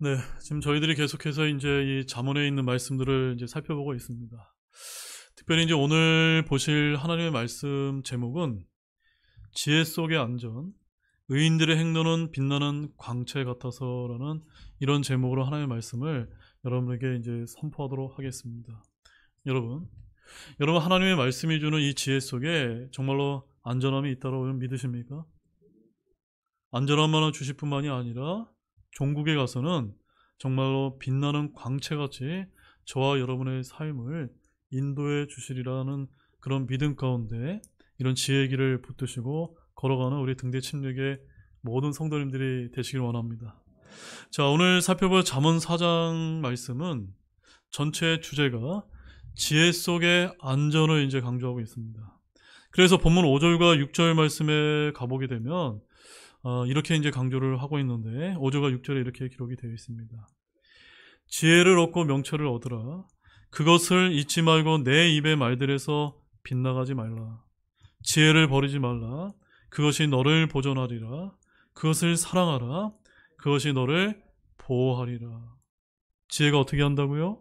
네, 지금 저희들이 계속해서 이제 이 잠언에 있는 말씀들을 이제 살펴보고 있습니다. 특별히 이제 오늘 보실 하나님의 말씀 제목은 지혜 속의 안전, 의인들의 행로는 빛나는 광채 같아서라는 이런 제목으로 하나님의 말씀을 여러분에게 이제 선포하도록 하겠습니다. 여러분 하나님의 말씀이 주는 이 지혜 속에 정말로 안전함이 있다고 믿으십니까? 안전함만을 주실 뿐만이 아니라 종국에 가서는 정말로 빛나는 광채같이 저와 여러분의 삶을 인도해 주시리라는 그런 믿음 가운데 이런 지혜의 길을 붙드시고 걸어가는 우리 등대 침략의 모든 성도님들이 되시길 원합니다. 자, 오늘 살펴볼 잠언 4장 말씀은 전체 주제가 지혜 속의 안전을 이제 강조하고 있습니다. 그래서 본문 5절과 6절 말씀에 가보게 되면 이렇게 이제 강조를 하고 있는데 5절과 6절에 이렇게 기록이 되어 있습니다. 지혜를 얻고 명철을 얻으라. 그것을 잊지 말고 내 입의 말들에서 빗나가지 말라. 지혜를 버리지 말라. 그것이 너를 보존하리라. 그것을 사랑하라. 그것이 너를 보호하리라. 지혜가 어떻게 한다고요?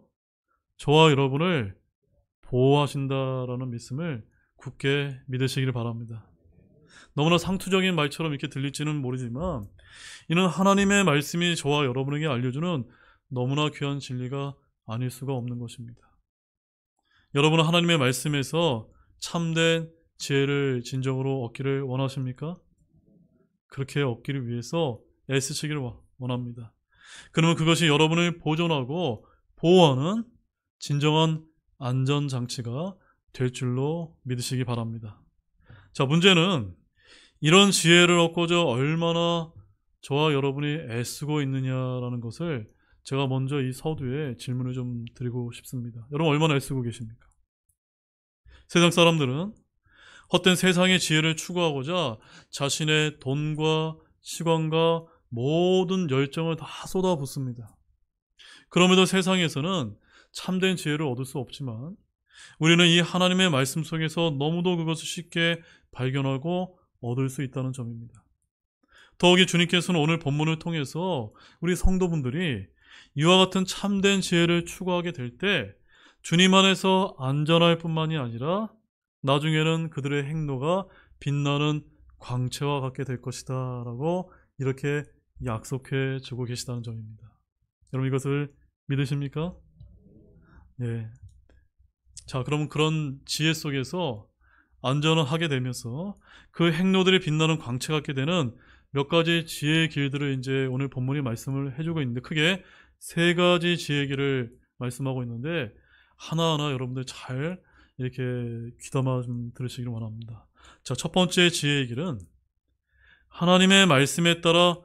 저와 여러분을 보호하신다라는 믿음을 굳게 믿으시길 바랍니다. 너무나 상투적인 말처럼 이렇게 들릴지는 모르지만 이는 하나님의 말씀이 저와 여러분에게 알려주는 너무나 귀한 진리가 아닐 수가 없는 것입니다. 여러분은 하나님의 말씀에서 참된 지혜를 진정으로 얻기를 원하십니까? 그렇게 얻기를 위해서 애쓰시기를 원합니다. 그러면 그것이 여러분을 보존하고 보호하는 진정한 안전장치가 될 줄로 믿으시기 바랍니다. 자, 문제는 이런 지혜를 얻고자 얼마나 저와 여러분이 애쓰고 있느냐라는 것을 제가 먼저 이 서두에 질문을 좀 드리고 싶습니다. 여러분 얼마나 애쓰고 계십니까? 세상 사람들은 헛된 세상의 지혜를 추구하고자 자신의 돈과 시간과 모든 열정을 다 쏟아붓습니다. 그럼에도 세상에서는 참된 지혜를 얻을 수 없지만 우리는 이 하나님의 말씀 속에서 너무도 그것을 쉽게 발견하고 얻을 수 있다는 점입니다. 더욱이 주님께서는 오늘 본문을 통해서 우리 성도분들이 이와 같은 참된 지혜를 추구하게 될 때 주님 안에서 안전할 뿐만이 아니라 나중에는 그들의 행로가 빛나는 광채와 같게 될 것이다 라고 이렇게 약속해 주고 계시다는 점입니다. 여러분 이것을 믿으십니까? 네. 자, 그럼 그런 지혜 속에서 안전을 하게 되면서 그 행로들이 빛나는 광채 같게 되는 몇 가지 지혜의 길들을 이제 오늘 본문이 말씀을 해주고 있는데 크게 세 가지 지혜의 길을 말씀하고 있는데 하나하나 여러분들 잘 이렇게 귀담아 좀 들으시길 원합니다. 자, 첫 번째 지혜의 길은 하나님의 말씀에 따라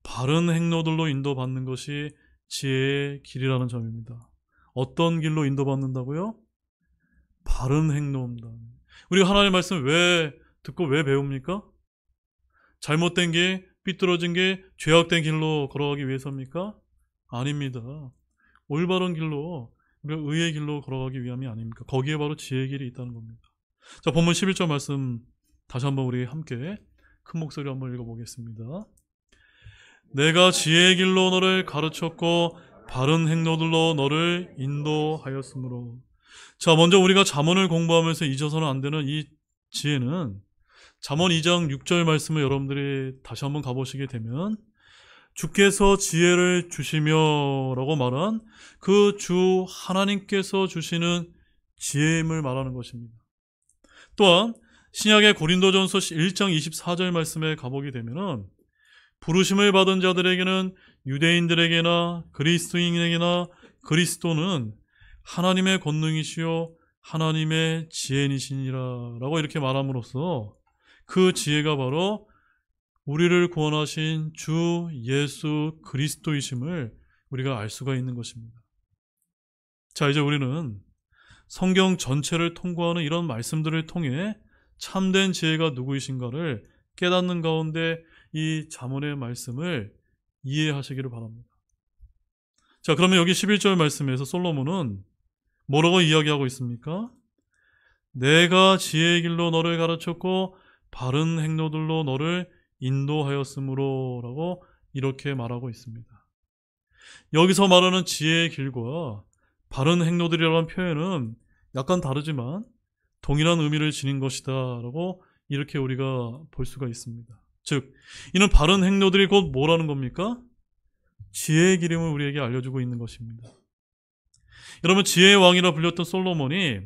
바른 행로들로 인도받는 것이 지혜의 길이라는 점입니다. 어떤 길로 인도받는다고요? 바른 행로입니다. 우리가 하나님의 말씀 왜 듣고 왜 배웁니까? 잘못된 게, 삐뚤어진 게, 죄악된 길로 걸어가기 위해서입니까? 아닙니다. 올바른 길로, 우리가 의의 길로 걸어가기 위함이 아닙니까? 거기에 바로 지혜의 길이 있다는 겁니다. 자, 본문 11절 말씀 다시 한번 우리 함께 큰 목소리로 한번 읽어보겠습니다. 내가 지혜의 길로 너를 가르쳤고 바른 행로들로 너를 인도하였으므로. 자, 먼저 우리가 잠언을 공부하면서 잊어서는 안 되는 이 지혜는 잠언 2장 6절 말씀을 여러분들이 다시 한번 가보시게 되면 주께서 지혜를 주시며 라고 말한 그 주 하나님께서 주시는 지혜임을 말하는 것입니다. 또한 신약의 고린도전서 1장 24절 말씀에 가보게 되면 부르심을 받은 자들에게는 유대인들에게나 그리스도인에게나 그리스도는 하나님의 권능이시요 하나님의 지혜이시니라 라고 이렇게 말함으로써 그 지혜가 바로 우리를 구원하신 주 예수 그리스도이심을 우리가 알 수가 있는 것입니다. 자, 이제 우리는 성경 전체를 통과하는 이런 말씀들을 통해 참된 지혜가 누구이신가를 깨닫는 가운데 이 잠언의 말씀을 이해하시기를 바랍니다. 자, 그러면 여기 11절 말씀에서 솔로몬은 뭐라고 이야기하고 있습니까? 내가 지혜의 길로 너를 가르쳤고 바른 행로들로 너를 인도하였으므로 라고 이렇게 말하고 있습니다. 여기서 말하는 지혜의 길과 바른 행로들이라는 표현은 약간 다르지만 동일한 의미를 지닌 것이다 라고 이렇게 우리가 볼 수가 있습니다. 즉, 이는 바른 행로들이 곧 뭐라는 겁니까? 지혜의 길임을 우리에게 알려주고 있는 것입니다. 여러분, 지혜의 왕이라 불렸던 솔로몬이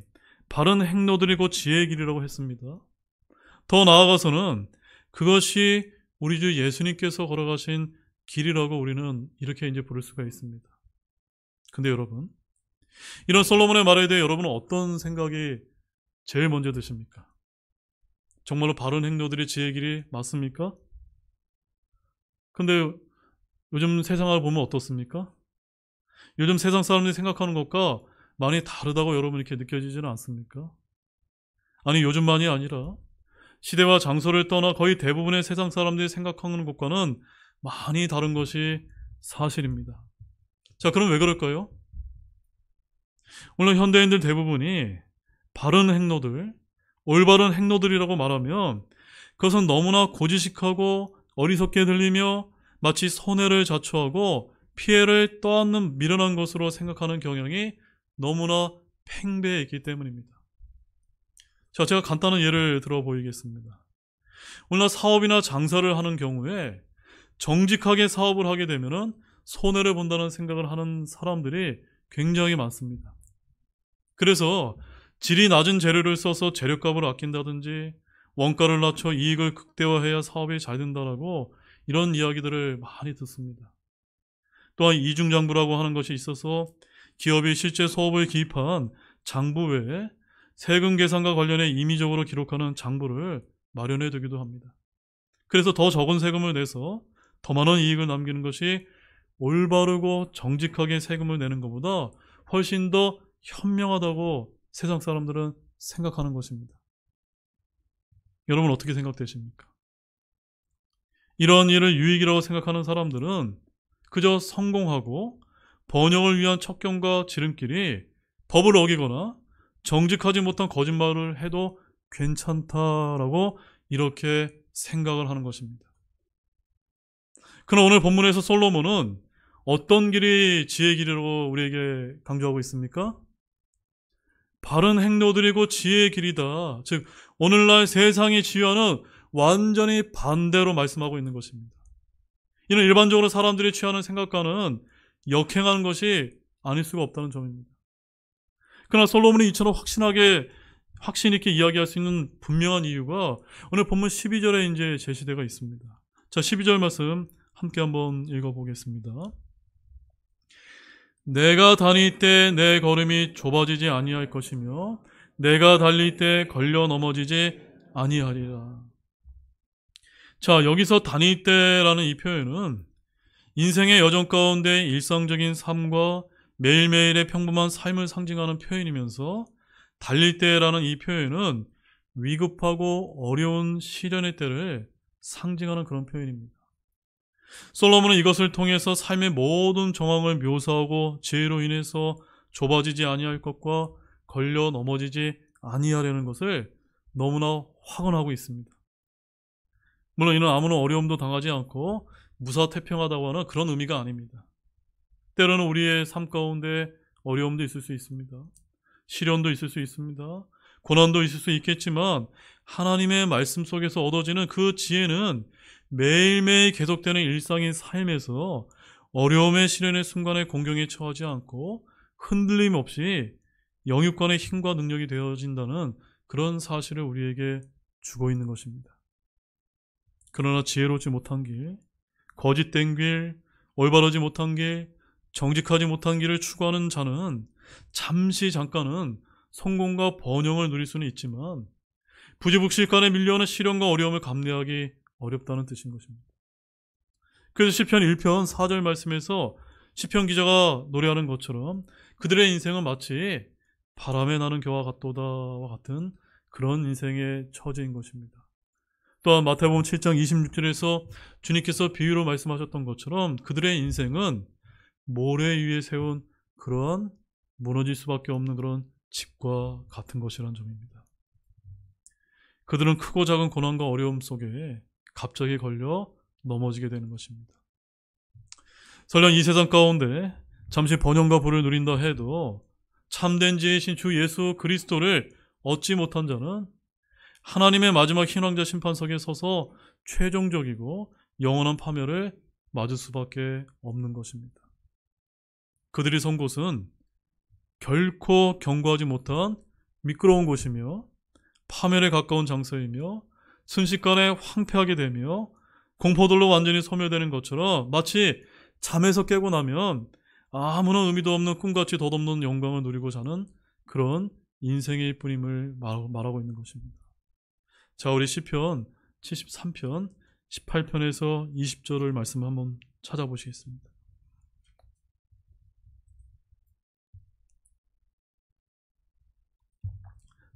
바른 행로들이 곧 지혜의 길이라고 했습니다. 더 나아가서는 그것이 우리 주 예수님께서 걸어가신 길이라고 우리는 이렇게 이제 부를 수가 있습니다. 근데 여러분, 이런 솔로몬의 말에 대해 여러분은 어떤 생각이 제일 먼저 드십니까? 정말로 바른 행로들이 지혜의 길이 맞습니까? 근데 요즘 세상을 보면 어떻습니까? 요즘 세상 사람들이 생각하는 것과 많이 다르다고 여러분 이렇게 느껴지지는 않습니까? 아니, 요즘만이 아니라 시대와 장소를 떠나 거의 대부분의 세상 사람들이 생각하는 것과는 많이 다른 것이 사실입니다. 자, 그럼 왜 그럴까요? 물론 현대인들 대부분이 바른 행로들, 올바른 행로들이라고 말하면 그것은 너무나 고지식하고 어리석게 들리며 마치 손해를 자초하고 피해를 떠안는 미련한 것으로 생각하는 경향이 너무나 팽배해 있기 때문입니다. 자, 제가 간단한 예를 들어 보이겠습니다. 오늘날 사업이나 장사를 하는 경우에 정직하게 사업을 하게 되면 손해를 본다는 생각을 하는 사람들이 굉장히 많습니다. 그래서 질이 낮은 재료를 써서 재료값을 아낀다든지 원가를 낮춰 이익을 극대화해야 사업이 잘 된다라고 이런 이야기들을 많이 듣습니다. 또한 이중장부라고 하는 것이 있어서 기업이 실제 소업을 기입한 장부 외에 세금 계산과 관련해 임의적으로 기록하는 장부를 마련해 두기도 합니다. 그래서 더 적은 세금을 내서 더 많은 이익을 남기는 것이 올바르고 정직하게 세금을 내는 것보다 훨씬 더 현명하다고 세상 사람들은 생각하는 것입니다. 여러분 어떻게 생각되십니까? 이러한 일을 유익이라고 생각하는 사람들은 그저 성공하고 번영을 위한 척경과 지름길이 법을 어기거나 정직하지 못한 거짓말을 해도 괜찮다라고 이렇게 생각을 하는 것입니다. 그러나 오늘 본문에서 솔로몬은 어떤 길이 지혜의 길이라고 우리에게 강조하고 있습니까? 바른 행로들이고 지혜의 길이다. 즉 오늘날 세상의 지혜와는 완전히 반대로 말씀하고 있는 것입니다. 이는 일반적으로 사람들이 취하는 생각과는 역행하는 것이 아닐 수가 없다는 점입니다. 그러나 솔로몬이 이처럼 확신 있게 이야기할 수 있는 분명한 이유가 오늘 본문 12절에 이제 제시되어 있습니다. 자, 12절 말씀 함께 한번 읽어보겠습니다. 내가 다닐 때 내 걸음이 좁아지지 아니할 것이며 내가 달릴 때 걸려 넘어지지 아니하리라. 자, 여기서 다닐 때라는 이 표현은 인생의 여정 가운데 일상적인 삶과 매일매일의 평범한 삶을 상징하는 표현이면서 달릴 때라는 이 표현은 위급하고 어려운 시련의 때를 상징하는 그런 표현입니다. 솔로몬은 이것을 통해서 삶의 모든 정황을 묘사하고 지혜로 인해서 좁아지지 아니할 것과 걸려 넘어지지 아니하려는 것을 너무나 확언하고 있습니다. 물론 이는 아무런 어려움도 당하지 않고 무사태평하다고 하는 그런 의미가 아닙니다. 때로는 우리의 삶 가운데 어려움도 있을 수 있습니다. 시련도 있을 수 있습니다. 고난도 있을 수 있겠지만 하나님의 말씀 속에서 얻어지는 그 지혜는 매일매일 계속되는 일상의 삶에서 어려움의 시련의 순간에 공경에 처하지 않고 흔들림 없이 영육간의 힘과 능력이 되어진다는 그런 사실을 우리에게 주고 있는 것입니다. 그러나 지혜롭지 못한 길, 거짓된 길, 올바르지 못한 길, 정직하지 못한 길을 추구하는 자는 잠깐은 성공과 번영을 누릴 수는 있지만 부지불식간에 밀려오는 시련과 어려움을 감내하기 어렵다는 뜻인 것입니다. 그래서 시편 1편 4절 말씀에서 시편 기자가 노래하는 것처럼 그들의 인생은 마치 바람에 나는 겨와 같도다와 같은 그런 인생의 처지인 것입니다. 또한 마태복음 7장 26절에서 주님께서 비유로 말씀하셨던 것처럼 그들의 인생은 모래 위에 세운 그런 무너질 수밖에 없는 그런 집과 같은 것이라는 점입니다. 그들은 크고 작은 고난과 어려움 속에 갑자기 걸려 넘어지게 되는 것입니다. 설령 이 세상 가운데 잠시 번영과 부를 누린다 해도 참된 지혜이신 주 예수 그리스도를 얻지 못한 자는 하나님의 마지막 희망자 심판석에 서서 최종적이고 영원한 파멸을 맞을 수밖에 없는 것입니다. 그들이 선 곳은 결코 경고하지 못한 미끄러운 곳이며 파멸에 가까운 장소이며 순식간에 황폐하게 되며 공포들로 완전히 소멸되는 것처럼 마치 잠에서 깨고 나면 아무런 의미도 없는 꿈같이 덧없는 영광을 누리고 사는 그런 인생일 뿐임을 말하고 있는 것입니다. 자, 우리 시편 73편 18편에서 20절을 말씀 한번 찾아보시겠습니다.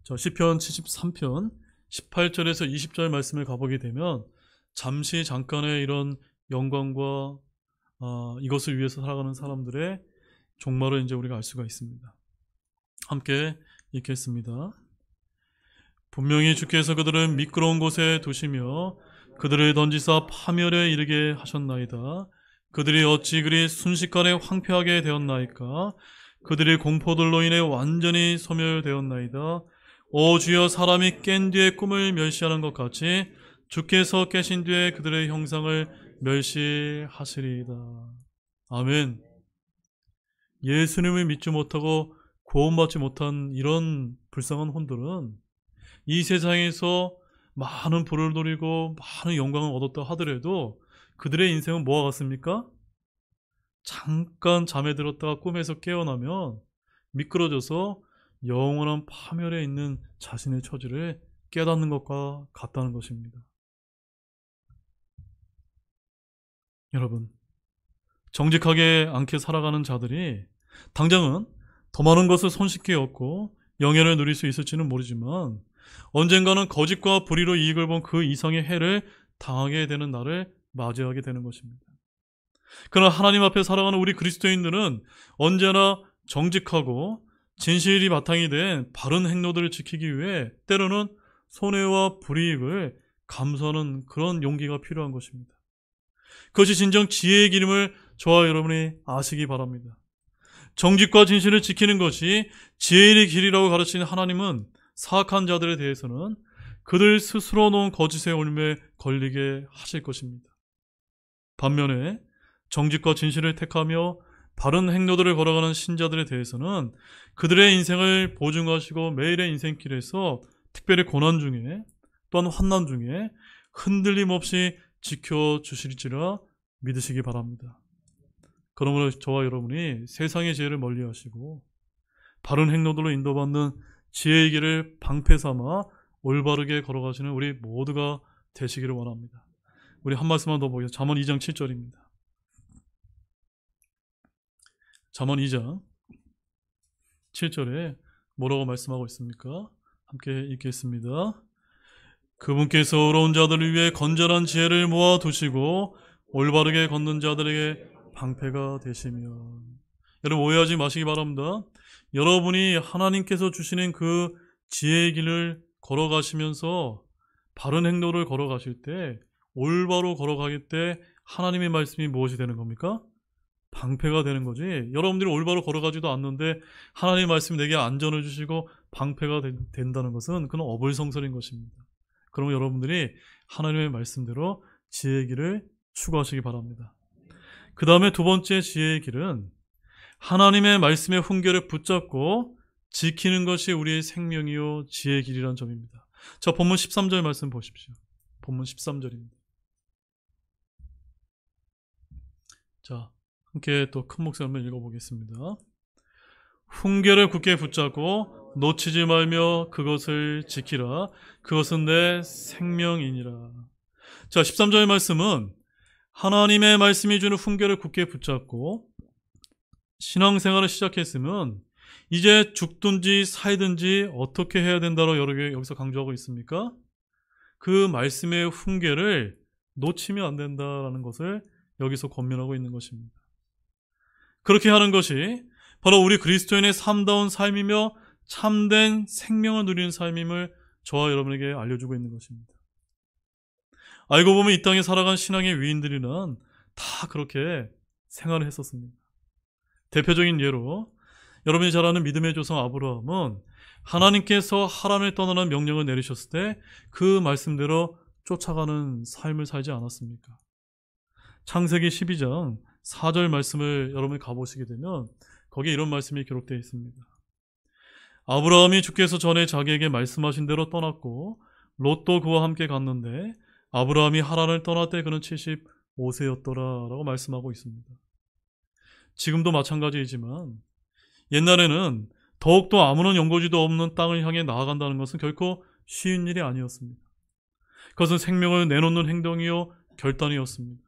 자, 시편 73편 18절에서 20절 말씀을 가보게 되면 잠깐의 이런 영광과 이것을 위해서 살아가는 사람들의 종말을 이제 우리가 알 수가 있습니다. 함께 읽겠습니다. 분명히 주께서 그들을 미끄러운 곳에 두시며 그들을 던지사 파멸에 이르게 하셨나이다. 그들이 어찌 그리 순식간에 황폐하게 되었나이까. 그들이 공포들로 인해 완전히 소멸되었나이다. 오 주여, 사람이 깬 뒤에 꿈을 멸시하는 것 같이 주께서 깨신 뒤에 그들의 형상을 멸시하시리이다. 아멘. 예수님을 믿지 못하고 구원받지 못한 이런 불쌍한 혼들은 이 세상에서 많은 부를 누리고 많은 영광을 얻었다 하더라도 그들의 인생은 뭐와 같습니까? 잠깐 잠에 들었다가 꿈에서 깨어나면 미끄러져서 영원한 파멸에 있는 자신의 처지를 깨닫는 것과 같다는 것입니다. 여러분, 정직하게 않게 살아가는 자들이 당장은 더 많은 것을 손쉽게 얻고 영예를 누릴 수 있을지는 모르지만 언젠가는 거짓과 불의로 이익을 본 그 이상의 해를 당하게 되는 날을 맞이하게 되는 것입니다. 그러나 하나님 앞에 살아가는 우리 그리스도인들은 언제나 정직하고 진실이 바탕이 된 바른 행로들을 지키기 위해 때로는 손해와 불이익을 감수하는 그런 용기가 필요한 것입니다. 그것이 진정 지혜의 길임을 저와 여러분이 아시기 바랍니다. 정직과 진실을 지키는 것이 지혜의 길이라고 가르치는 하나님은 사악한 자들에 대해서는 그들 스스로 놓은 거짓의 올무에 걸리게 하실 것입니다. 반면에 정직과 진실을 택하며 바른 행로들을 걸어가는 신자들에 대해서는 그들의 인생을 보증하시고 매일의 인생길에서 특별히 고난 중에 또한 환난 중에 흔들림 없이 지켜주실지라 믿으시기 바랍니다. 그러므로 저와 여러분이 세상의 지혜를 멀리하시고 바른 행로들로 인도받는 지혜의 길을 방패 삼아 올바르게 걸어가시는 우리 모두가 되시기를 원합니다. 우리 한 말씀만 더 보겠습니다. 잠언 2장 7절입니다. 잠언 2장 7절에 뭐라고 말씀하고 있습니까? 함께 읽겠습니다. 그분께서 어려운 자들을 위해 건전한 지혜를 모아두시고 올바르게 걷는 자들에게 방패가 되시며. 여러분, 오해하지 마시기 바랍니다. 여러분이 하나님께서 주시는 그 지혜의 길을 걸어가시면서 바른 행로를 걸어가실 때, 올바로 걸어가길 때 하나님의 말씀이 무엇이 되는 겁니까? 방패가 되는 거지. 여러분들이 올바로 걸어가지도 않는데 하나님의 말씀이 내게 안전을 주시고 방패가 된다는 것은 그건 어불성설인 것입니다. 그러면 여러분들이 하나님의 말씀대로 지혜의 길을 추구하시기 바랍니다. 그 다음에 두 번째 지혜의 길은 하나님의 말씀의 훈계를 붙잡고 지키는 것이 우리의 생명이요 지혜의 길이라는 점입니다. 자, 본문 13절 말씀 보십시오. 본문 13절입니다. 자, 함께 또 큰 목소리 한번 읽어보겠습니다. 훈계를 굳게 붙잡고 놓치지 말며 그것을 지키라. 그것은 내 생명이니라. 자, 13절의 말씀은 하나님의 말씀이 주는 훈계를 굳게 붙잡고 신앙생활을 시작했으면 이제 죽든지 살든지 어떻게 해야 된다고 여기서 강조하고 있습니까? 그 말씀의 훈계를 놓치면 안 된다라는 것을 여기서 권면하고 있는 것입니다. 그렇게 하는 것이 바로 우리 그리스도인의 삶다운 삶이며 참된 생명을 누리는 삶임을 저와 여러분에게 알려주고 있는 것입니다. 알고 보면 이 땅에 살아간 신앙의 위인들이란 다 그렇게 생활을 했었습니다. 대표적인 예로 여러분이 잘 아는 믿음의 조상 아브라함은 하나님께서 하란을 떠나라는 명령을 내리셨을 때 그 말씀대로 쫓아가는 삶을 살지 않았습니까? 창세기 12장 4절 말씀을 여러분이 가보시게 되면 거기에 이런 말씀이 기록되어 있습니다. 아브라함이 주께서 전에 자기에게 말씀하신 대로 떠났고 롯도 그와 함께 갔는데 아브라함이 하란을 떠날 때 그는 75세였더라 라고 말씀하고 있습니다. 지금도 마찬가지이지만 옛날에는 더욱더 아무런 연고지도 없는 땅을 향해 나아간다는 것은 결코 쉬운 일이 아니었습니다. 그것은 생명을 내놓는 행동이요 결단이었습니다.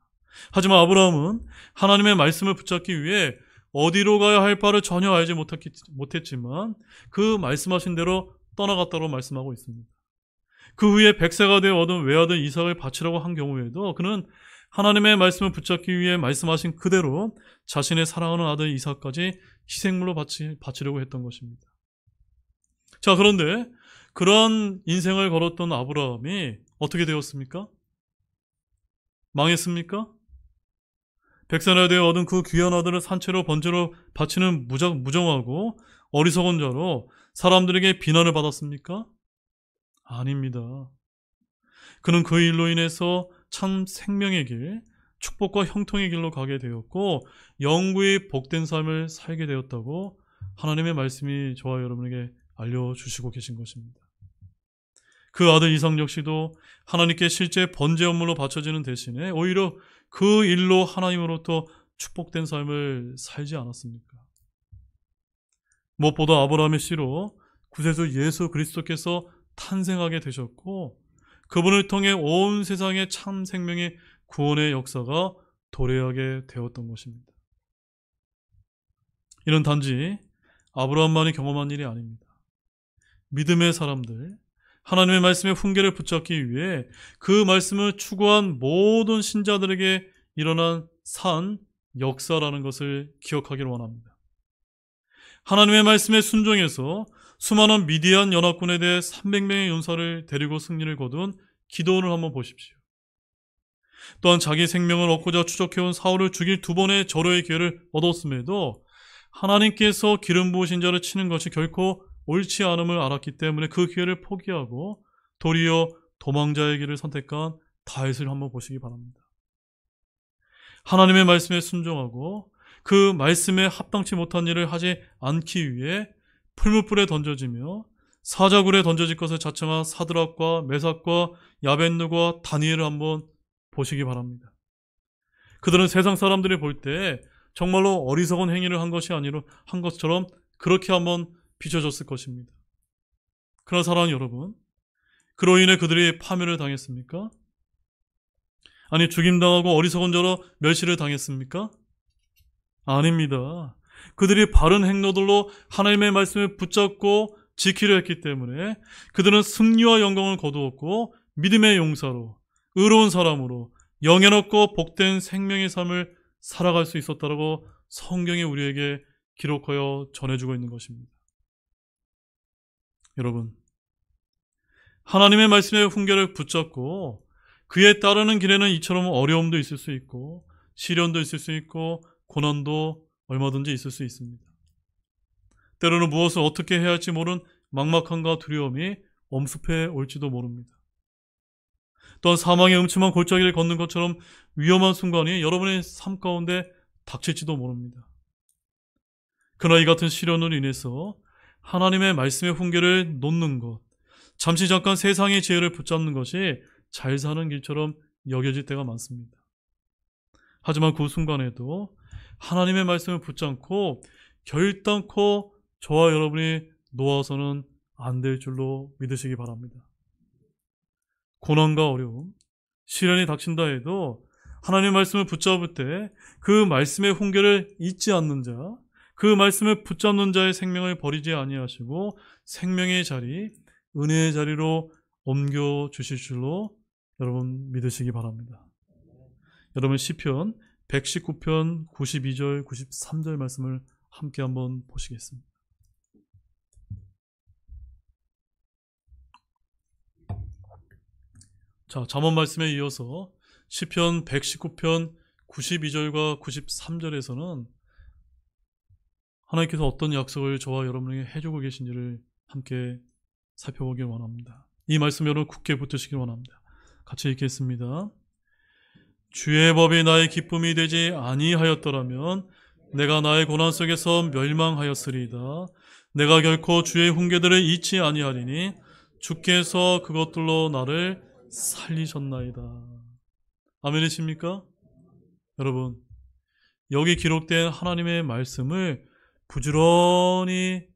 하지만 아브라함은 하나님의 말씀을 붙잡기 위해 어디로 가야 할 바를 전혀 알지 못했지만 그 말씀하신 대로 떠나갔다고 말씀하고 있습니다. 그 후에 100세가 되어 얻은 외아들 이삭을 바치라고 한 경우에도 그는 하나님의 말씀을 붙잡기 위해 말씀하신 그대로 자신의 사랑하는 아들 이삭까지 희생물로 바치려고 했던 것입니다. 자, 그런데 그러한 인생을 걸었던 아브라함이 어떻게 되었습니까? 망했습니까? 100세나 되어 얻은 그 귀한 아들을 산채로 번제로 바치는 무정하고 어리석은 자로 사람들에게 비난을 받았습니까? 아닙니다. 그는 그 일로 인해서 참 생명의 길, 축복과 형통의 길로 가게 되었고 영구히 복된 삶을 살게 되었다고 하나님의 말씀이 저와 여러분에게 알려주시고 계신 것입니다. 그 아들 이삭 역시도 하나님께 실제 번제 업물로 바쳐지는 대신에 오히려 그 일로 하나님으로부터 축복된 삶을 살지 않았습니까? 무엇보다 아브라함의 씨로 구세주 예수 그리스도께서 탄생하게 되셨고 그분을 통해 온 세상의 참 생명의 구원의 역사가 도래하게 되었던 것입니다. 이는 단지 아브라함만이 경험한 일이 아닙니다. 믿음의 사람들, 하나님의 말씀의 훈계를 붙잡기 위해 그 말씀을 추구한 모든 신자들에게 일어난 산 역사라는 것을 기억하기를 원합니다. 하나님의 말씀에 순종해서 수많은 미디안 연합군에 대해 300명의 용사를 데리고 승리를 거둔 기도원을 한번 보십시오. 또한 자기 생명을 얻고자 추적해온 사울을 죽일 2번의 절호의 기회를 얻었음에도 하나님께서 기름 부으신 자를 치는 것이 결코 옳지 않음을 알았기 때문에 그 기회를 포기하고 도리어 도망자의 길을 선택한 다윗을 한번 보시기 바랍니다. 하나님의 말씀에 순종하고 그 말씀에 합당치 못한 일을 하지 않기 위해 풀무불에 던져지며 사자굴에 던져질 것을 자청한 사드락과 메삭과 야벳느고와 다니엘을 한번 보시기 바랍니다. 그들은 세상 사람들이 볼 때 정말로 어리석은 행위를 한 것이 아니라 한 것처럼 그렇게 한번 비춰졌을 것입니다. 그러나 사랑하는 여러분, 그로 인해 그들이 파멸을 당했습니까? 아니, 죽임당하고 어리석은 자로 멸시를 당했습니까? 아닙니다. 그들이 바른 행로들로 하나님의 말씀을 붙잡고 지키려 했기 때문에 그들은 승리와 영광을 거두었고 믿음의 용사로, 의로운 사람으로 영예롭고 복된 생명의 삶을 살아갈 수 있었다라고 성경이 우리에게 기록하여 전해주고 있는 것입니다. 여러분, 하나님의 말씀의 훈계를 붙잡고 그에 따르는 길에는 이처럼 어려움도 있을 수 있고 시련도 있을 수 있고 고난도 얼마든지 있을 수 있습니다. 때로는 무엇을 어떻게 해야 할지 모르는 막막함과 두려움이 엄습해 올지도 모릅니다. 또한 사망의 음침한 골짜기를 걷는 것처럼 위험한 순간이 여러분의 삶 가운데 닥칠지도 모릅니다. 그러나 이 같은 시련으로 인해서 하나님의 말씀의 훈계를 놓는 것, 잠시 잠깐 세상의 지혜를 붙잡는 것이 잘 사는 길처럼 여겨질 때가 많습니다. 하지만 그 순간에도 하나님의 말씀을 붙잡고 결단코 저와 여러분이 놓아서는 안 될 줄로 믿으시기 바랍니다. 고난과 어려움, 시련이 닥친다 해도 하나님의 말씀을 붙잡을 때 그 말씀의 훈계를 잊지 않는 자, 그 말씀을 붙잡는 자의 생명을 버리지 아니하시고 생명의 자리, 은혜의 자리로 옮겨 주실 줄로 여러분 믿으시기 바랍니다. 여러분 시편 119편 92절 93절 말씀을 함께 한번 보시겠습니다. 자, 잠언 말씀에 이어서 시편 119편 92절과 93절에서는 하나님께서 어떤 약속을 저와 여러분에게 해주고 계신지를 함께 살펴보길 원합니다. 이 말씀 여러분 굳게 붙드시길 원합니다. 같이 읽겠습니다. 주의 법이 나의 기쁨이 되지 아니하였더라면 내가 나의 고난 속에서 멸망하였으리이다. 내가 결코 주의 훈계들을 잊지 아니하리니 주께서 그것들로 나를 살리셨나이다. 아멘이십니까? 여러분, 여기 기록된 하나님의 말씀을 부지런히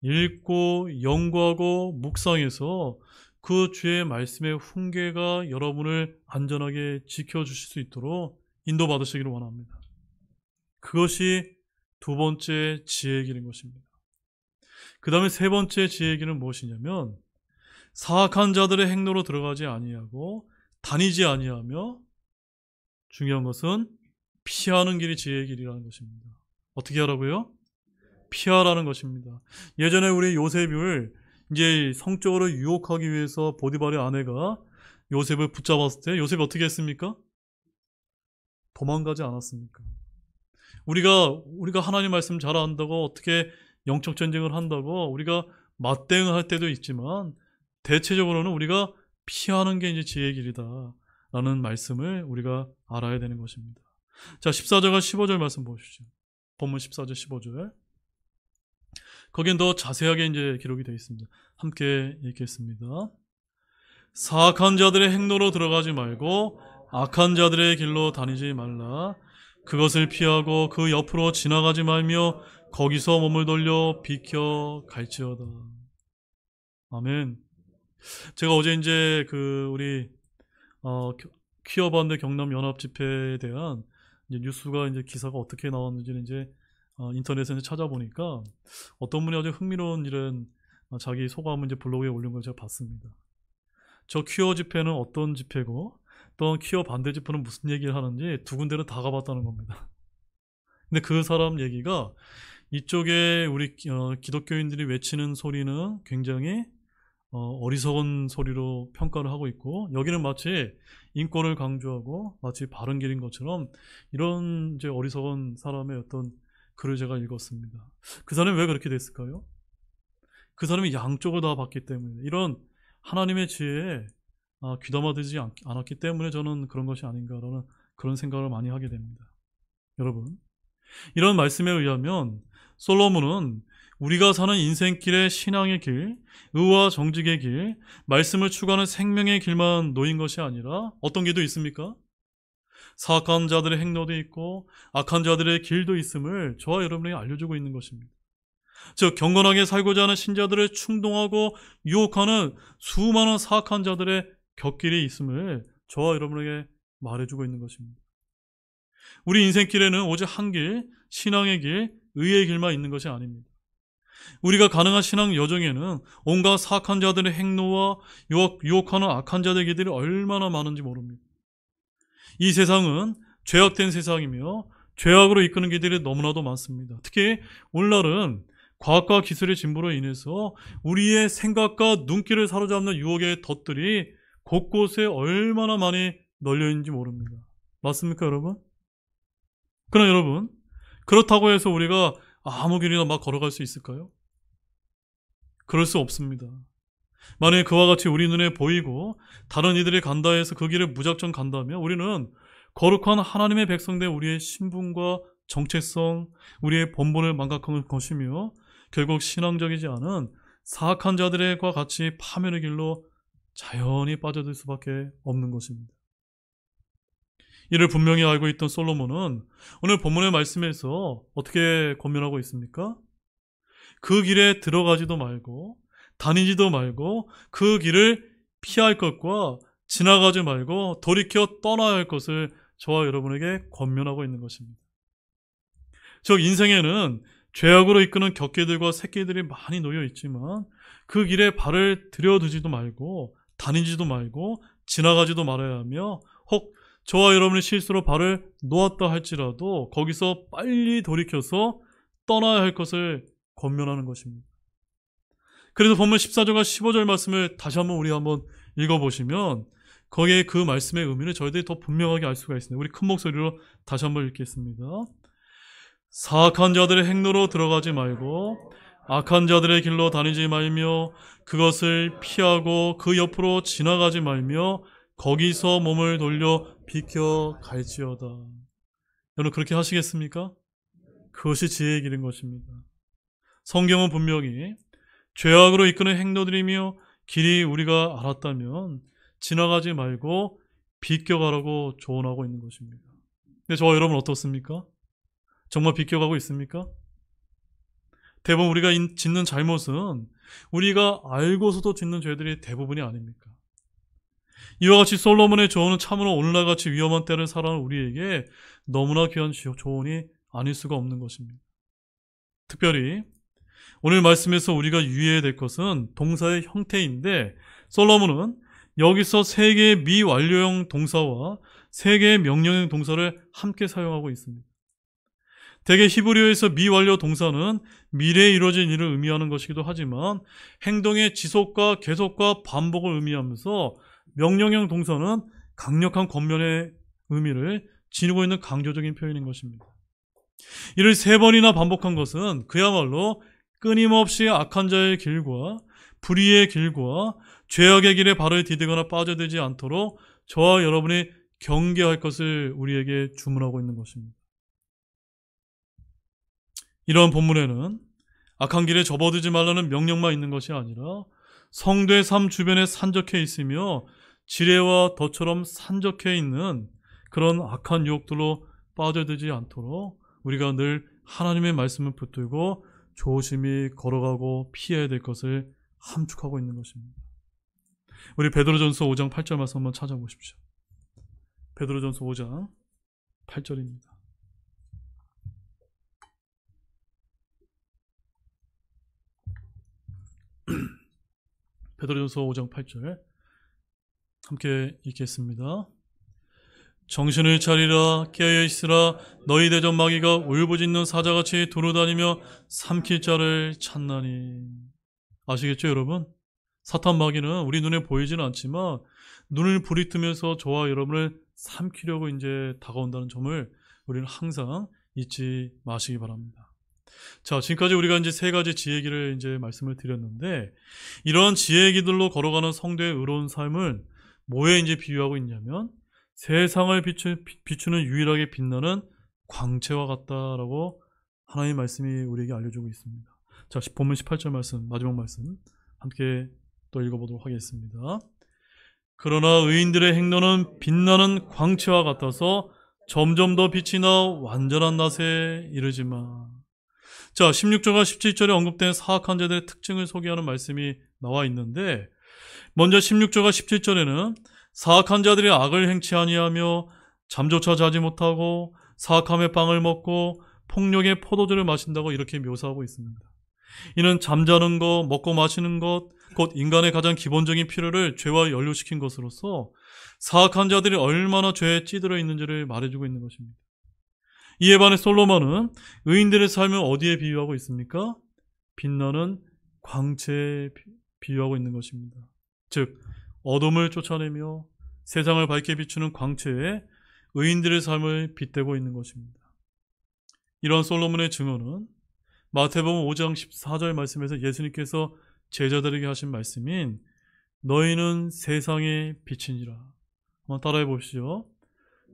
읽고 연구하고 묵상해서 그 주의 말씀의 훈계가 여러분을 안전하게 지켜주실 수 있도록 인도받으시기를 원합니다. 그것이 두 번째 지혜의 길인 것입니다. 그 다음에 세 번째 지혜의 길은 무엇이냐면 사악한 자들의 행로로 들어가지 아니하고 다니지 아니하며 중요한 것은 피하는 길이 지혜의 길이라는 것입니다. 어떻게 하라고요? 피하라는 것입니다. 예전에 우리 요셉을 이제 성적으로 유혹하기 위해서 보디발의 아내가 요셉을 붙잡았을 때 요셉이 어떻게 했습니까? 도망가지 않았습니까? 우리가 하나님 말씀 잘 안다고 어떻게 영적 전쟁을 한다고 우리가 맞대응할 때도 있지만 대체적으로는 우리가 피하는 게 이제 지혜의 길이다라는 말씀을 우리가 알아야 되는 것입니다. 자, 14절과 15절 말씀 보시죠. 본문 14절, 15절. 거긴 더 자세하게 이제 기록이 되어 있습니다. 함께 읽겠습니다. 사악한 자들의 행로로 들어가지 말고 악한 자들의 길로 다니지 말라. 그것을 피하고 그 옆으로 지나가지 말며 거기서 몸을 돌려 비켜 갈지어다. 아멘. 제가 어제 이제 우리 퀴어 반대 경남 연합 집회에 대한 이제 뉴스가 이제 기사가 어떻게 나왔는지는 이제 인터넷에서 찾아보니까 어떤 분이 아주 흥미로운 이런 자기 소감을 이제 블로그에 올린 걸 제가 봤습니다. 저 퀴어 집회는 어떤 집회고 또 퀴어 반대 집회는 무슨 얘기를 하는지 두 군데는 다 가봤다는 겁니다. 근데 그 사람 얘기가 이쪽에 우리 기독교인들이 외치는 소리는 굉장히 어리석은 소리로 평가를 하고 있고 여기는 마치 인권을 강조하고 마치 바른 길인 것처럼 이런 이제 어리석은 사람의 어떤 글을 제가 읽었습니다. 그 사람이 왜 그렇게 됐을까요? 그 사람이 양쪽을 다 봤기 때문에 이런 하나님의 지혜에 귀담아들지 않았기 때문에 저는 그런 것이 아닌가라는 그런 생각을 많이 하게 됩니다. 여러분, 이런 말씀에 의하면 솔로몬은 우리가 사는 인생길의 신앙의 길, 의와 정직의 길, 말씀을 추구하는 생명의 길만 놓인 것이 아니라 어떤 길도 있습니까? 사악한 자들의 행로도 있고 악한 자들의 길도 있음을 저와 여러분에게 알려주고 있는 것입니다. 즉 경건하게 살고자 하는 신자들을 충동하고 유혹하는 수많은 사악한 자들의 곁길이 있음을 저와 여러분에게 말해주고 있는 것입니다. 우리 인생길에는 오직 한 길, 신앙의 길, 의의 길만 있는 것이 아닙니다. 우리가 가능한 신앙 여정에는 온갖 사악한 자들의 행로와 유혹하는 악한 자들의 길들이 얼마나 많은지 모릅니다. 이 세상은 죄악된 세상이며 죄악으로 이끄는 길들이 너무나도 많습니다. 특히 오늘날은 과학과 기술의 진보로 인해서 우리의 생각과 눈길을 사로잡는 유혹의 덫들이 곳곳에 얼마나 많이 널려 있는지 모릅니다. 맞습니까, 여러분? 그러나 여러분, 그렇다고 해서 우리가 아무 길이나 막 걸어갈 수 있을까요? 그럴 수 없습니다. 만약에 그와 같이 우리 눈에 보이고 다른 이들이 간다 해서 그 길을 무작정 간다면 우리는 거룩한 하나님의 백성된 우리의 신분과 정체성, 우리의 본분을 망각한 것이며 결국 신앙적이지 않은 사악한 자들과 같이 파멸의 길로 자연히 빠져들 수밖에 없는 것입니다. 이를 분명히 알고 있던 솔로몬은 오늘 본문의 말씀에서 어떻게 권면하고 있습니까? 그 길에 들어가지도 말고 다니지도 말고 그 길을 피할 것과 지나가지 말고 돌이켜 떠나야 할 것을 저와 여러분에게 권면하고 있는 것입니다. 즉 인생에는 죄악으로 이끄는 곁길들과 샛길들이 많이 놓여 있지만 그 길에 발을 들여두지도 말고 다니지도 말고 지나가지도 말아야 하며 혹 저와 여러분의 실수로 발을 놓았다 할지라도 거기서 빨리 돌이켜서 떠나야 할 것을 권면하는 것입니다. 그래서 본문 14절과 15절 말씀을 다시 한번 우리 한번 읽어보시면 거기에 그 말씀의 의미를 저희들이 더 분명하게 알 수가 있습니다. 우리 큰 목소리로 다시 한번 읽겠습니다. 사악한 자들의 행로로 들어가지 말고 악한 자들의 길로 다니지 말며 그것을 피하고 그 옆으로 지나가지 말며 거기서 몸을 돌려 비켜 갈지어다. 여러분 그렇게 하시겠습니까? 그것이 지혜의 길인 것입니다. 성경은 분명히 죄악으로 이끄는 행로들이며 길이 우리가 알았다면 지나가지 말고 비껴가라고 조언하고 있는 것입니다. 근데 저와 여러분 어떻습니까? 정말 비껴가고 있습니까? 대부분 우리가 짓는 잘못은 우리가 알고서도 짓는 죄들이 대부분이 아닙니까? 이와 같이 솔로몬의 조언은 참으로 오늘날같이 위험한 때를 살아가는 우리에게 너무나 귀한 조언이 아닐 수가 없는 것입니다. 특별히 오늘 말씀에서 우리가 유의해야 될 것은 동사의 형태인데 솔로몬은 여기서 3개의 미완료형 동사와 3개의 명령형 동사를 함께 사용하고 있습니다. 대개 히브리어에서 미완료 동사는 미래에 이루어진 일을 의미하는 것이기도 하지만 행동의 지속과 계속과 반복을 의미하면서 명령형 동사는 강력한 권면의 의미를 지니고 있는 강조적인 표현인 것입니다. 이를 3번이나 반복한 것은 그야말로 끊임없이 악한 자의 길과 불의의 길과 죄악의 길에 발을 디디거나 빠져들지 않도록 저와 여러분이 경계할 것을 우리에게 주문하고 있는 것입니다. 이러한 본문에는 악한 길에 접어들지 말라는 명령만 있는 것이 아니라 성도의 삶 주변에 산적해 있으며 지뢰와 덫처럼 산적해 있는 그런 악한 유혹들로 빠져들지 않도록 우리가 늘 하나님의 말씀을 붙들고 조심히 걸어가고 피해야 될 것을 함축하고 있는 것입니다. 우리 베드로전서 5장 8절 말씀 한번 찾아보십시오. 베드로전서 5장 8절입니다. 베드로전서 5장 8절 함께 읽겠습니다. 정신을 차리라 깨어 있으라 너희 대적 마귀가 울부짖는 사자같이 두루다니며 삼킬 자를 찾나니. 아시겠죠 여러분? 사탄 마귀는 우리 눈에 보이지는 않지만 눈을 부리뜨면서 저와 여러분을 삼키려고 이제 다가온다는 점을 우리는 항상 잊지 마시기 바랍니다. 자, 지금까지 우리가 이제 3가지 지혜기를 이제 말씀을 드렸는데 이러한 지혜기들로 걸어가는 성도의 의로운 삶을 뭐에 이제 비유하고 있냐면 세상을 비추는 유일하게 빛나는 광채와 같다라고 하나님의 말씀이 우리에게 알려주고 있습니다. 자, 본문 18절 말씀, 마지막 말씀 함께 또 읽어보도록 하겠습니다. 그러나 의인들의 행로는 빛나는 광채와 같아서 점점 더 빛이 나 완전한 낮에 이르지만. 자, 16절과 17절에 언급된 사악한 자들의 특징을 소개하는 말씀이 나와 있는데 먼저 16절과 17절에는 사악한 자들이 악을 행치 아니하며 잠조차 자지 못하고 사악함의 빵을 먹고 폭력의 포도주를 마신다고 이렇게 묘사하고 있습니다. 이는 잠자는 것, 먹고 마시는 것, 곧 인간의 가장 기본적인 필요를 죄와 연루시킨 것으로서 사악한 자들이 얼마나 죄에 찌들어 있는지를 말해주고 있는 것입니다. 이에 반해 솔로몬은 의인들의 삶을 어디에 비유하고 있습니까? 빛나는 광채에 비유하고 있는 것입니다. 즉 어둠을 쫓아내며 세상을 밝게 비추는 광채에 의인들의 삶을 빗대고 있는 것입니다. 이러한 솔로몬의 증언은 마태복음 5장 14절 말씀에서 예수님께서 제자들에게 하신 말씀인 너희는 세상의 빛이니라. 한번 따라해 보시죠.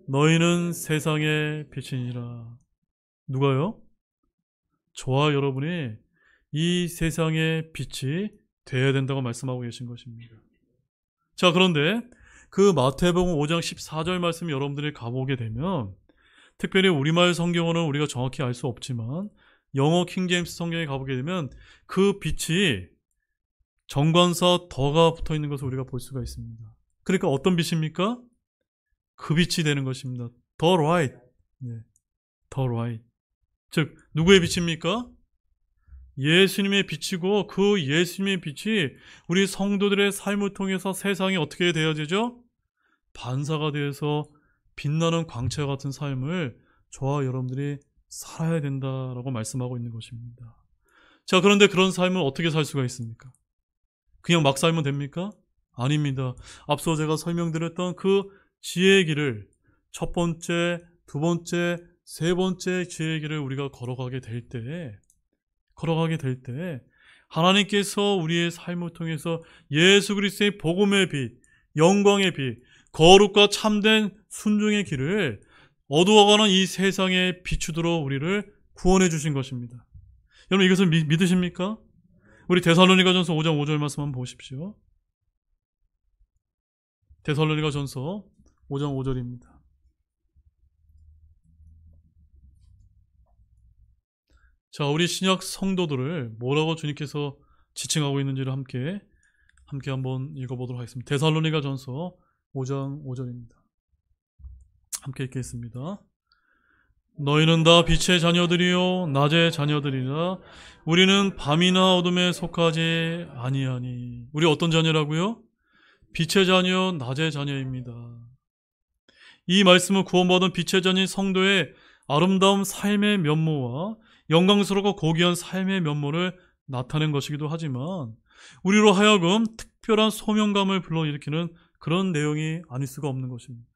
너희는 세상의 빛이니라. 누가요? 저와 여러분이 이 세상의 빛이 되어야 된다고 말씀하고 계신 것입니다. 자, 그런데 그 마태복음 5장 14절 말씀 여러분들이 가보게 되면 특별히 우리말 성경어는 우리가 정확히 알 수 없지만 영어 킹제임스 성경에 가보게 되면 그 빛이 정관사 더가 붙어 있는 것을 우리가 볼 수가 있습니다. 그러니까 어떤 빛입니까? 그 빛이 되는 것입니다. The light. 네. The light. 즉 누구의 빛입니까? 예수님의 빛이고 그 예수님의 빛이 우리 성도들의 삶을 통해서 세상이 어떻게 되어야 되죠? 반사가 되어서 빛나는 광채와 같은 삶을 저와 여러분들이 살아야 된다라고 말씀하고 있는 것입니다. 자, 그런데 그런 삶을 어떻게 살 수가 있습니까? 그냥 막 살면 됩니까? 아닙니다. 앞서 제가 설명드렸던 그 지혜의 길을 첫 번째, 두 번째, 세 번째 지혜의 길을 우리가 걸어가게 될 때 하나님께서 우리의 삶을 통해서 예수 그리스도의 복음의 빛, 영광의 빛, 거룩과 참된 순종의 길을 어두워가는 이 세상에 비추도록 우리를 구원해 주신 것입니다. 여러분 이것을 믿으십니까? 우리 데살로니가전서 5장 5절 말씀 한번 보십시오. 데살로니가전서 5장 5절입니다. 자, 우리 신약 성도들을 뭐라고 주님께서 지칭하고 있는지를 함께 한번 읽어보도록 하겠습니다. 데살로니가전서 5장 5절입니다. 함께 읽겠습니다. 너희는 다 빛의 자녀들이요 낮의 자녀들이라. 우리는 밤이나 어둠에 속하지 아니하니. 우리 어떤 자녀라고요? 빛의 자녀, 낮의 자녀입니다. 이 말씀은 구원받은 빛의 자녀인 성도의 아름다운 삶의 면모와 영광스럽고 고귀한 삶의 면모를 나타낸 것이기도 하지만 우리로 하여금 특별한 소명감을 불러일으키는 그런 내용이 아닐 수가 없는 것입니다.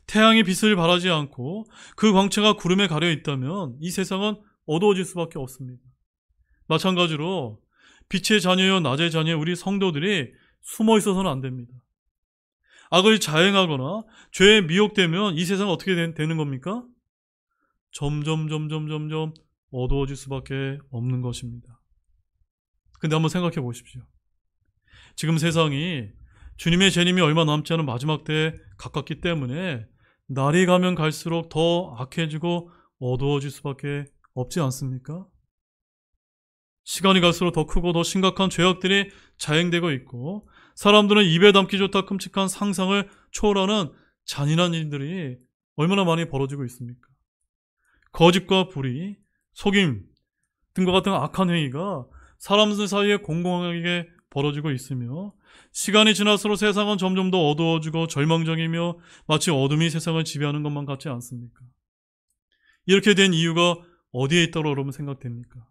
태양의 빛을 발하지 않고 그 광채가 구름에 가려 있다면 이 세상은 어두워질 수밖에 없습니다. 마찬가지로 빛의 자녀요 낮의 자녀 우리 성도들이 숨어 있어서는 안 됩니다. 악을 자행하거나 죄에 미혹되면 이 세상은 어떻게 되는 겁니까? 점점 어두워질 수밖에 없는 것입니다. 근데 한번 생각해 보십시오. 지금 세상이 주님의 재림이 얼마 남지 않은 마지막 때에 가깝기 때문에 날이 가면 갈수록 더 악해지고 어두워질 수밖에 없지 않습니까? 시간이 갈수록 더 크고 더 심각한 죄악들이 자행되고 있고 사람들은 입에 담기 좋다 끔찍한 상상을 초월하는 잔인한 일들이 얼마나 많이 벌어지고 있습니까? 거짓과 불의, 속임 등과 같은 악한 행위가 사람들 사이에 공공하게 벌어지고 있으며 시간이 지날수록 세상은 점점 더 어두워지고 절망적이며 마치 어둠이 세상을 지배하는 것만 같지 않습니까? 이렇게 된 이유가 어디에 있다고 여러분 생각됩니까?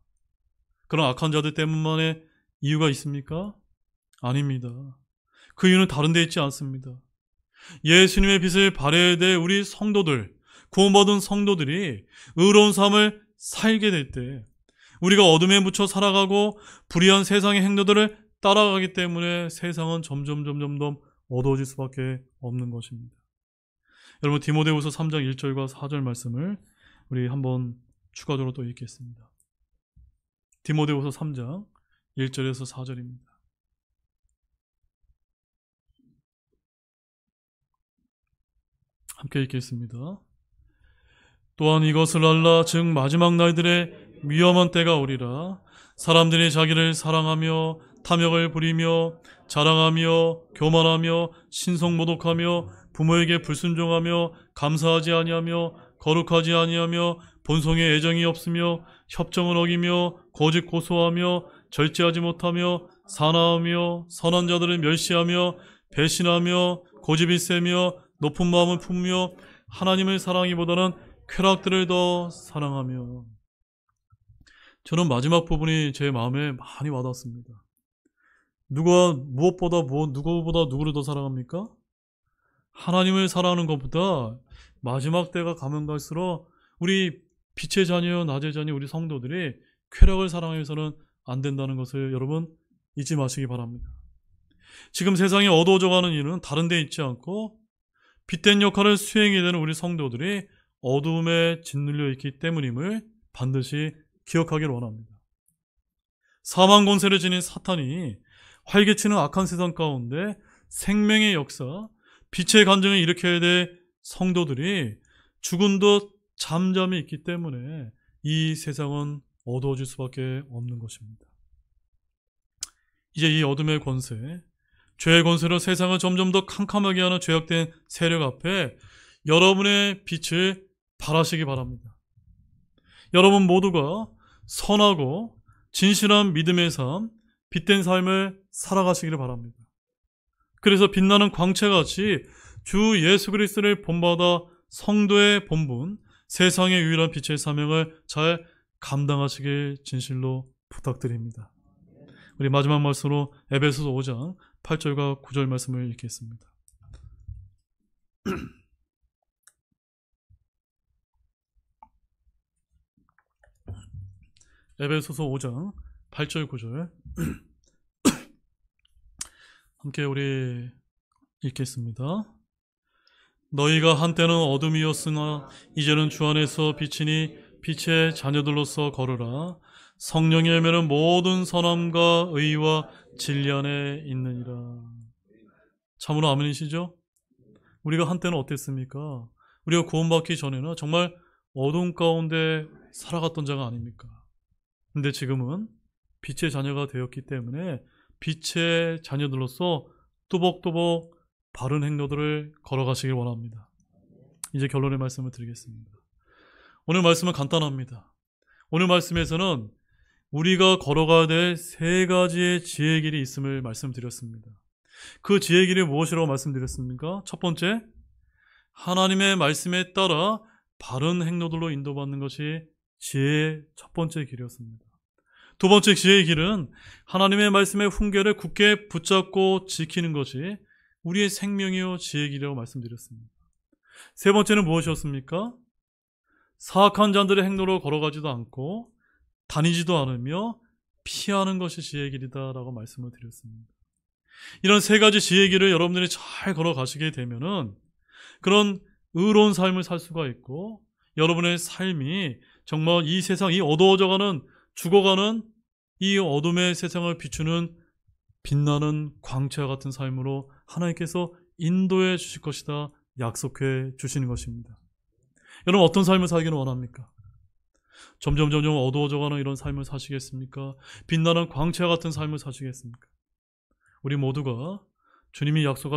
그런 악한 자들 때문만의 이유가 있습니까? 아닙니다. 그 이유는 다른 데 있지 않습니다. 예수님의 빛을 발해야 될 우리 성도들, 구원받은 성도들이 의로운 삶을 살게 될 때 우리가 어둠에 묻혀 살아가고 불의한 세상의 행동들을 따라가기 때문에 세상은 점점 더 어두워질 수밖에 없는 것입니다. 여러분 디모데후서 3장 1절과 4절 말씀을 우리 한번 추가적으로 또 읽겠습니다. 디모데후서 3장 1절에서 4절입니다. 함께 읽겠습니다. 또한 이것을 알라. 즉 마지막 날들에 위험한 때가 오리라. 사람들이 자기를 사랑하며 탐욕을 부리며 자랑하며 교만하며 신성모독하며 부모에게 불순종하며 감사하지 아니하며 거룩하지 아니하며 본성에 애정이 없으며 협정을 어기며 거짓 고소하며 절제하지 못하며 사나우며 선한 자들을 멸시하며 배신하며 고집이 세며 높은 마음을 품으며 하나님을 사랑하기보다는 쾌락들을 더 사랑하며. 저는 마지막 부분이 제 마음에 많이 와닿습니다. 누구보다 누구를 더 사랑합니까? 하나님을 사랑하는 것보다 마지막 때가 가면 갈수록 우리 빛의 자녀, 낮의 자녀, 우리 성도들이 쾌락을 사랑해서는 안 된다는 것을 여러분 잊지 마시기 바랍니다. 지금 세상이 어두워져 가는 이유는 다른 데 있지 않고 빛된 역할을 수행해야 되는 우리 성도들이 어두움에 짓눌려 있기 때문임을 반드시 기억하기를 원합니다. 사망 권세를 지닌 사탄이 활개치는 악한 세상 가운데 생명의 역사, 빛의 간증을 일으켜야 될 성도들이 죽은 듯 잠잠히 있기 때문에 이 세상은 어두워질 수밖에 없는 것입니다. 이제 이 어둠의 권세, 죄의 권세로 세상을 점점 더 캄캄하게 하는 죄악된 세력 앞에 여러분의 빛을 발하시기 바랍니다. 여러분 모두가 선하고 진실한 믿음의 삶, 빛된 삶을 살아가시기를 바랍니다. 그래서 빛나는 광채같이 주 예수 그리스도를 본받아 성도의 본분, 세상의 유일한 빛의 사명을 잘 감당하시길 진실로 부탁드립니다. 우리 마지막 말씀으로 에베소서 5장 8절과 9절 말씀을 읽겠습니다. 에베소서 5장 8절 9절 함께 우리 읽겠습니다. 너희가 한때는 어둠이었으나 이제는 주 안에서 빛이니 빛의 자녀들로서 걸으라. 성령의 열매는 모든 선함과 의와 진리 안에 있느니라. 참으로 아멘이시죠? 우리가 한때는 어땠습니까? 우리가 구원받기 전에는 정말 어둠 가운데 살아갔던 자가 아닙니까? 근데 지금은 빛의 자녀가 되었기 때문에 빛의 자녀들로서 또복또복 바른 행로들을 걸어가시길 원합니다. 이제 결론의 말씀을 드리겠습니다. 오늘 말씀은 간단합니다. 오늘 말씀에서는 우리가 걸어가야 될 세 가지의 지혜의 길이 있음을 말씀드렸습니다. 그 지혜의 길이 무엇이라고 말씀드렸습니까? 첫 번째, 하나님의 말씀에 따라 바른 행로들로 인도받는 것이 지혜의 첫 번째 길이었습니다. 두 번째 지혜의 길은 하나님의 말씀의 훈계를 굳게 붙잡고 지키는 것이 우리의 생명이요 지혜의 길이라고 말씀드렸습니다. 세 번째는 무엇이었습니까? 사악한 자들의 행로로 걸어가지도 않고 다니지도 않으며 피하는 것이 지혜의 길이다라고 말씀을 드렸습니다. 이런 세 가지 지혜의 길을 여러분들이 잘 걸어가시게 되면은 그런 의로운 삶을 살 수가 있고 여러분의 삶이 정말 이 세상, 이 어두워져가는 죽어가는 이 어둠의 세상을 비추는 빛나는 광채와 같은 삶으로 하나님께서 인도해 주실 것이다 약속해 주시는 것입니다. 여러분 어떤 삶을 살기를 원합니까? 점점 어두워져가는 이런 삶을 사시겠습니까? 빛나는 광채와 같은 삶을 사시겠습니까? 우리 모두가 주님이 약속하신